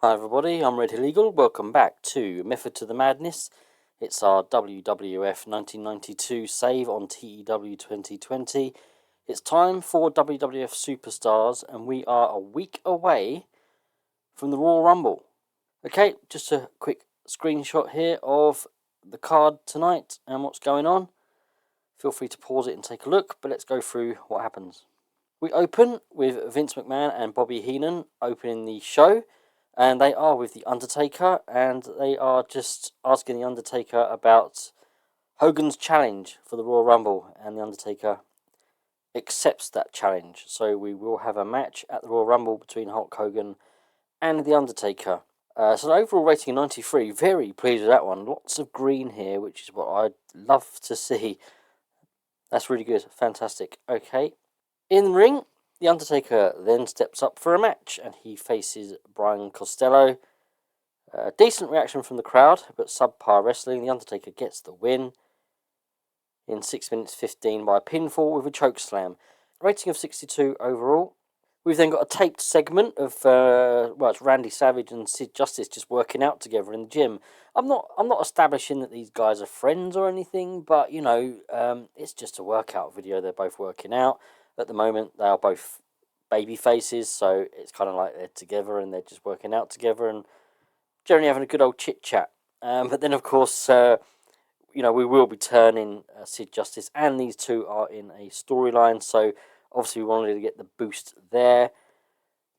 Hi everybody, I'm Red Hill Eagle. Welcome back to Method to the Madness. It's our WWF 1992 save on TEW2020. It's time for WWF Superstars, and we are a week away from the Royal Rumble. Okay, just a quick screenshot here of the card tonight and what's going on. Feel free to pause it and take a look, but let's go through what happens. We open with Vince McMahon and Bobby Heenan opening the show. And they are with The Undertaker, and they are just asking The Undertaker about Hogan's challenge for the Royal Rumble, and The Undertaker accepts that challenge. So we will have a match at the Royal Rumble between Hulk Hogan and The Undertaker. So the overall rating of 93, very pleased with that one. Lots of green here, which is what I'd love to see. That's really good, fantastic. Okay, in the ring, The Undertaker then steps up for a match, and he faces Brian Costello. Decent reaction from the crowd, but subpar wrestling. The Undertaker gets the win in 6 minutes 15 by pinfall with a chokeslam. Rating of 62 overall. We've then got a taped segment of it's Randy Savage and Sid Justice just working out together in the gym. I'm not establishing that these guys are friends or anything, but it's just a workout video. They're both working out. At the moment, they are both baby faces, so it's kind of like they're together and they're just working out together and generally having a good old chit chat. But then, of course, we will be turning Sid Justice, and these two are in a storyline, so obviously we wanted to get the boost there.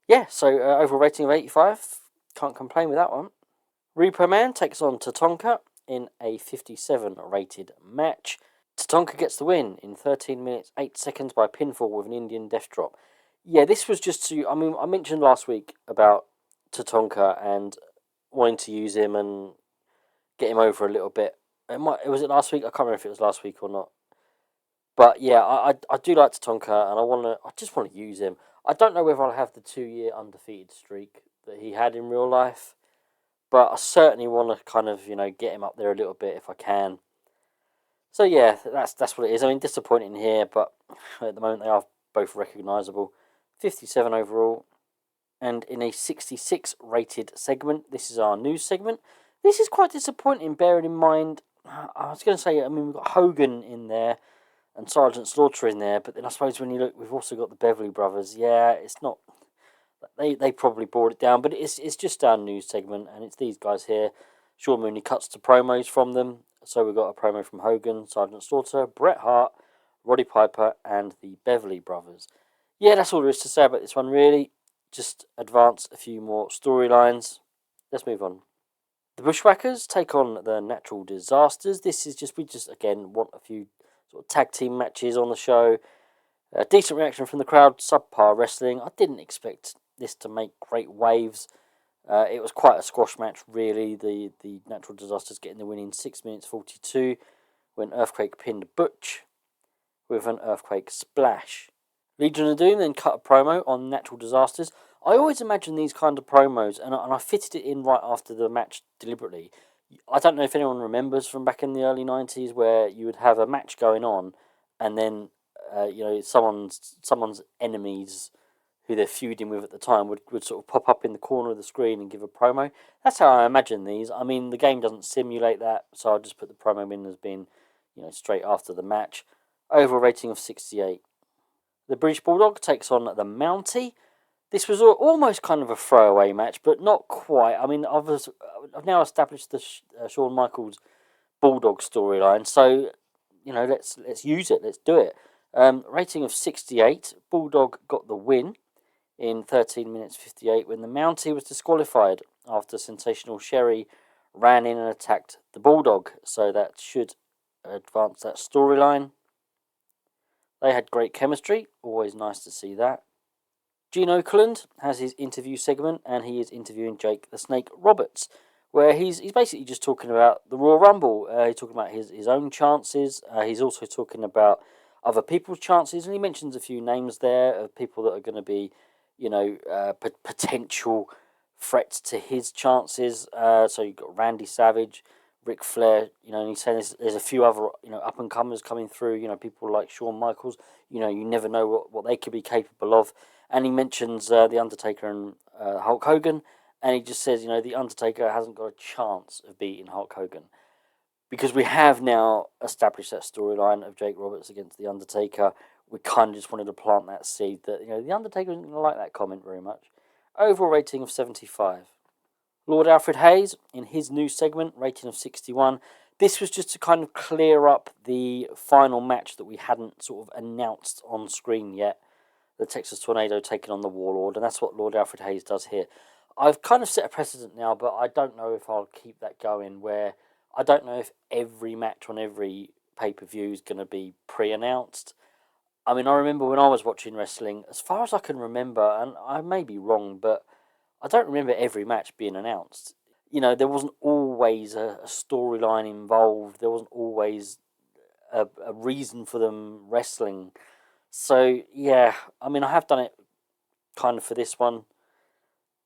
Yeah, so overall rating of 85. Can't complain with that one. Repo Man takes on Tatanka in a 57 rated match. Tatanka gets the win in 13 minutes 8 seconds by pinfall with an Indian death drop. Yeah, this was just to... I mentioned last week about Tatanka and wanting to use him and get him over a little bit. Was it last week? I can't remember if it was last week or not. But yeah, I do like Tatanka, and I just want to use him. I don't know whether I'll have the 2-year undefeated streak that he had in real life, but I certainly want to kind of get him up there a little bit if I can. So yeah, that's what it is. I mean, disappointing here, but at the moment they are both recognisable. 57 overall, and in a 66 rated segment. This is our news segment. This is quite disappointing, bearing in mind, I was going to say, we've got Hogan in there and Sergeant Slaughter in there, but then I suppose when you look, we've also got the Beverly Brothers. Yeah, it's not... They probably brought it down, but it's just our news segment, and it's these guys here. Sean Mooney cuts to promos from them. So we've got a promo from Hogan, Sergeant Slaughter, Bret Hart, Roddy Piper, and the Beverly Brothers. Yeah, that's all there is to say about this one, really. Just advance a few more storylines. Let's move on. The Bushwhackers take on the Natural Disasters. We just again want a few sort of tag team matches on the show. A decent reaction from the crowd, subpar wrestling. I didn't expect this to make great waves. It was quite a squash match, really. The Natural Disasters getting the win in 6 minutes 42 when Earthquake pinned Butch with an Earthquake splash. Legion of Doom then cut a promo on Natural Disasters. I always imagine these kind of promos, and I fitted it in right after the match deliberately. I don't know if anyone remembers from back in the early 90s where you would have a match going on, and then someone's enemies who they're feuding with at the time would sort of pop up in the corner of the screen and give a promo. That's how I imagine these. I mean, the game doesn't simulate that, so I'll just put the promo in as being, straight after the match. Overall rating of 68. The British Bulldog takes on the Mountie. This was almost kind of a throwaway match, but not quite. I mean, I've now established the Shawn Michaels Bulldog storyline, so let's use it. Let's do it. Rating of 68. Bulldog got the win in 13 minutes 58 when the Mountie was disqualified after Sensational Sherry ran in and attacked the Bulldog. So that should advance that storyline. They had great chemistry. Always nice to see that. Gene Okerlund has his interview segment, and he is interviewing Jake the Snake Roberts, where he's basically just talking about the Royal Rumble. He's talking about his own chances. He's also talking about other people's chances, and he mentions a few names there of people that are going to be, potential threats to his chances. So you've got Randy Savage, Ric Flair, and he's saying there's a few other, up and comers coming through. People like Shawn Michaels. You never know what they could be capable of. And he mentions the Undertaker and Hulk Hogan, and he just says, the Undertaker hasn't got a chance of beating Hulk Hogan. Because we have now established that storyline of Jake Roberts against The Undertaker, we kind of just wanted to plant that seed that, The Undertaker isn't going to like that comment very much. Overall rating of 75. Lord Alfred Hayes, in his new segment, rating of 61. This was just to kind of clear up the final match that we hadn't sort of announced on screen yet. The Texas Tornado taking on the Warlord, and that's what Lord Alfred Hayes does here. I've kind of set a precedent now, but I don't know if I'll keep that going, where I don't know if every match on every pay-per-view is going to be pre-announced. I mean, I remember when I was watching wrestling, as far as I can remember, and I may be wrong, but I don't remember every match being announced. There wasn't always a storyline involved. There wasn't always a reason for them wrestling. So, yeah, I mean, I have done it kind of for this one.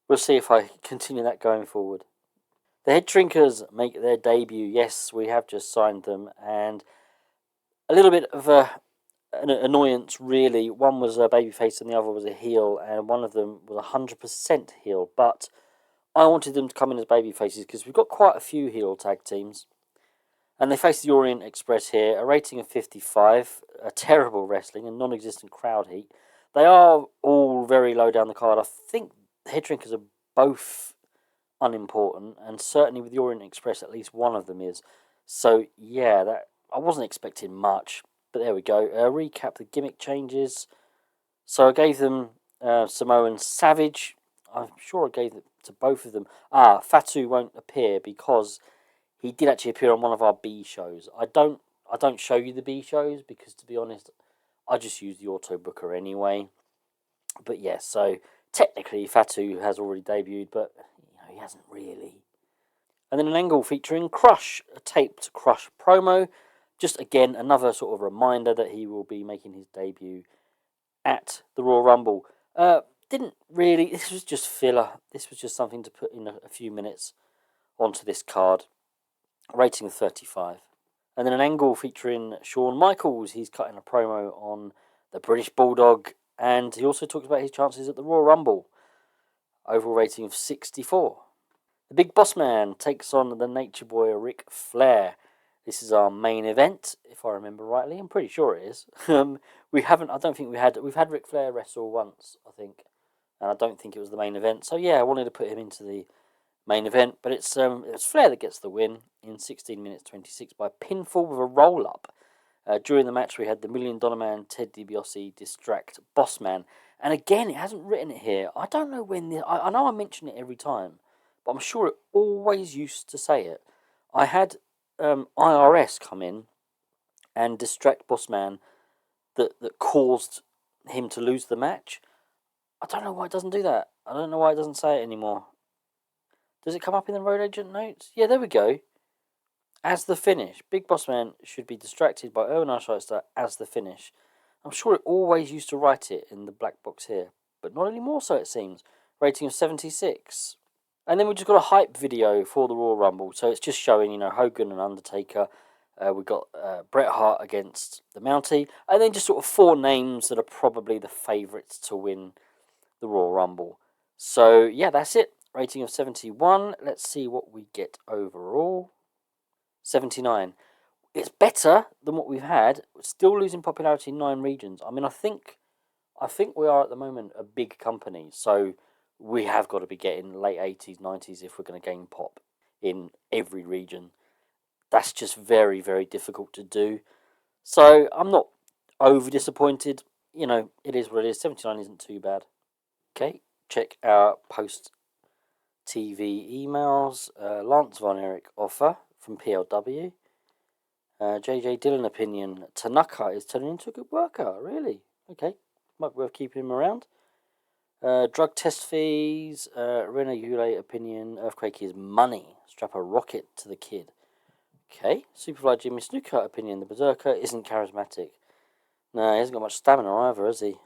We'll see if I continue that going forward. The Head Shrinkers make their debut. Yes, we have just signed them, and a little bit of an annoyance, really. One was a babyface and the other was a heel, and one of them was 100% heel, but I wanted them to come in as babyfaces because we've got quite a few heel tag teams. And they face the Orient Express here, a rating of 55, a terrible wrestling and non-existent crowd heat. They are all very low down the card. I think the Head Shrinkers are both unimportant, and certainly with the Orient Express, at least one of them is. So, yeah, that I wasn't expecting much, but there we go. Recap the gimmick changes. So I gave them Samoan Savage. I'm sure I gave it to both of them. Fatu won't appear because he did actually appear on one of our B shows. I don't show you the B shows because, to be honest, I just use the auto booker anyway. But yeah, so technically Fatu has already debuted, but he hasn't really. And then an angle featuring Crush, a taped Crush promo. Just again, another sort of reminder that he will be making his debut at the Royal Rumble. Didn't really, this was just filler. This was just something to put in a few minutes onto this card. Rating of 35. And then an angle featuring Shawn Michaels. He's cutting a promo on the British Bulldog, and he also talks about his chances at the Royal Rumble. Overall rating of 64. The Big Boss Man takes on the Nature Boy Ric Flair. This is our main event, if I remember rightly. I'm pretty sure it is. We've had Ric Flair wrestle once, I think, and I don't think it was the main event. So yeah, I wanted to put him into the main event, but it's Flair that gets the win in 16 minutes 26 by pinfall with a roll up. During the match, we had the $1 Million Man Ted DiBiase distract Bossman, and again, it hasn't written it here. I don't know when I know I mention it every time, but I'm sure it always used to say it. I had IRS come in and distract Bossman that caused him to lose the match. I don't know why it doesn't do that. I don't know why it doesn't say it anymore. Does it come up in the road agent notes? Yeah, there we go. As the finish. Big Boss Man should be distracted by Erwin Arsheister as the finish. I'm sure it always used to write it in the black box here, but not anymore, so it seems. Rating of 76. And then we just got a hype video for the Royal Rumble. So it's just showing, Hogan and Undertaker. We've got Bret Hart against the Mountie. And then just sort of 4 names that are probably the favourites to win the Royal Rumble. So, yeah, that's it. Rating of 71. Let's see what we get overall. 79. It's better than what we've had. We're still losing popularity in 9 regions. I mean, I think we are at the moment a big company, so we have got to be getting late 80s, 90s if we're going to gain pop in every region. That's just very, very difficult to do. So I'm not over disappointed. It is what it is. 79 isn't too bad. Okay, check our post TV emails. Lance Von Erich offer from PLW. JJ Dillon opinion. Tanaka is turning into a good worker. Really? Okay. Might be worth keeping him around. Drug test fees. Rena Yule opinion. Earthquake is money. Strap a rocket to the kid. Okay. Superfly Jimmy Snooker opinion. The Berserker isn't charismatic. No, he hasn't got much stamina either, has he?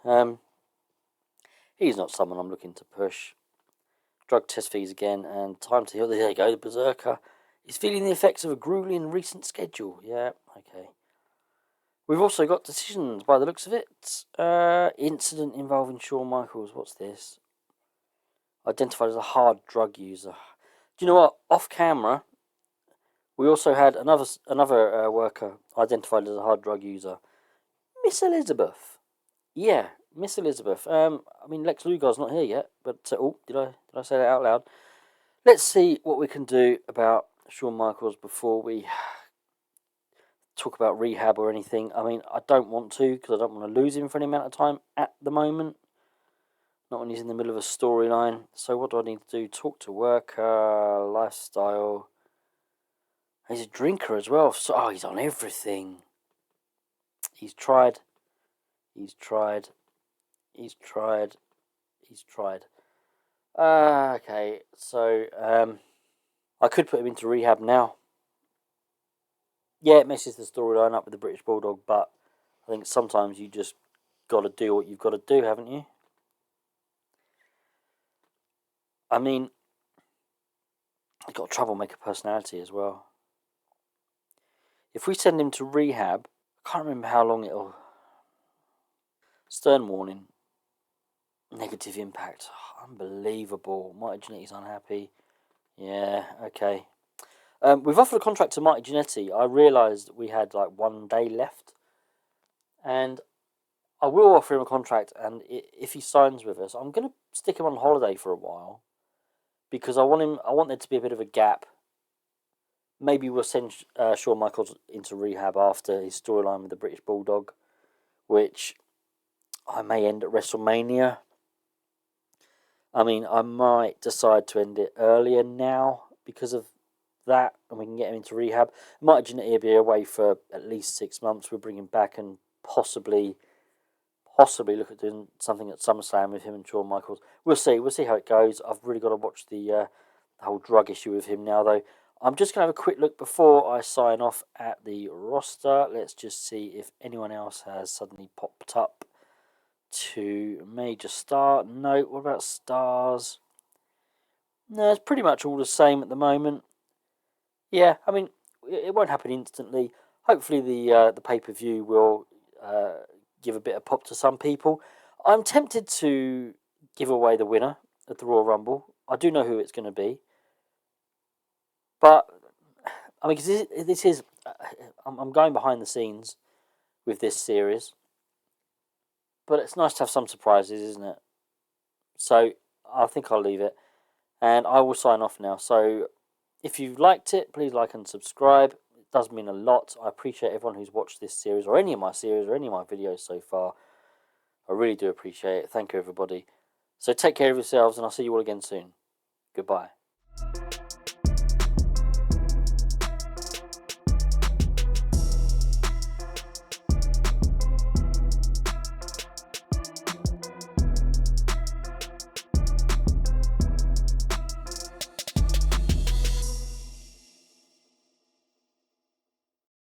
He's not someone I'm looking to push. Drug test fees again. And time to heal. There you go. The Berserker. He's feeling the effects of a grueling recent schedule. Yeah, okay. We've also got decisions by the looks of it. Incident involving Shawn Michaels. What's this? identified as a hard drug user. Do you know what? Off camera, we also had another worker identified as a hard drug user. Miss Elizabeth. Yeah, Miss Elizabeth. I mean, Lex Luger's not here yet, but did I say that out loud? Let's see what we can do about Shawn Michaels before we talk about rehab or anything. I mean, I don't want to because I don't want to lose him for any amount of time at the moment. Not when he's in the middle of a storyline. So what do I need to do? Talk to worker, lifestyle. He's a drinker as well. So, he's on everything. He's tried. He's tried. He's tried. He's tried. Okay, so I could put him into rehab now. Yeah, it messes the storyline up with the British Bulldog, but I think sometimes you just got to do what you've got to do, haven't you? I mean, he's got a troublemaker personality as well. If we send him to rehab, I can't remember how long it'll... Stern warning. Negative impact. Unbelievable. Marty Jannetty's unhappy. Yeah, okay. We've offered a contract to Marty Jannetty. I realised we had like 1 day left. And I will offer him a contract, and if he signs with us, I'm going to stick him on holiday for a while. Because I want there to be a bit of a gap. Maybe we'll send Shawn Michaels into rehab after his storyline with the British Bulldog, which I may end at WrestleMania. I mean, I might decide to end it earlier now because of that, and we can get him into rehab. Marty Jannetty will be away for at least 6 months. We'll bring him back and possibly look at doing something at SummerSlam with him and Shawn Michaels. We'll see how it goes. I've really got to watch the whole drug issue with him now, though. I'm just going to have a quick look before I sign off at the roster. Let's just see if anyone else has suddenly popped up to major star. No, what about stars? No, it's pretty much all the same at the moment. Yeah, I mean, it won't happen instantly. Hopefully the pay-per-view will give a bit of pop to some people. I'm tempted to give away the winner at the Royal Rumble. I do know who it's going to be. But, I mean, this is... I'm going behind the scenes with this series. But it's nice to have some surprises, isn't it? So, I think I'll leave it. And I will sign off now. So, if you've liked it, please like and subscribe. It does mean a lot. I appreciate everyone who's watched this series, or any of my series, or any of my videos so far. I really do appreciate it. Thank you, everybody. So take care of yourselves, and I'll see you all again soon. Goodbye.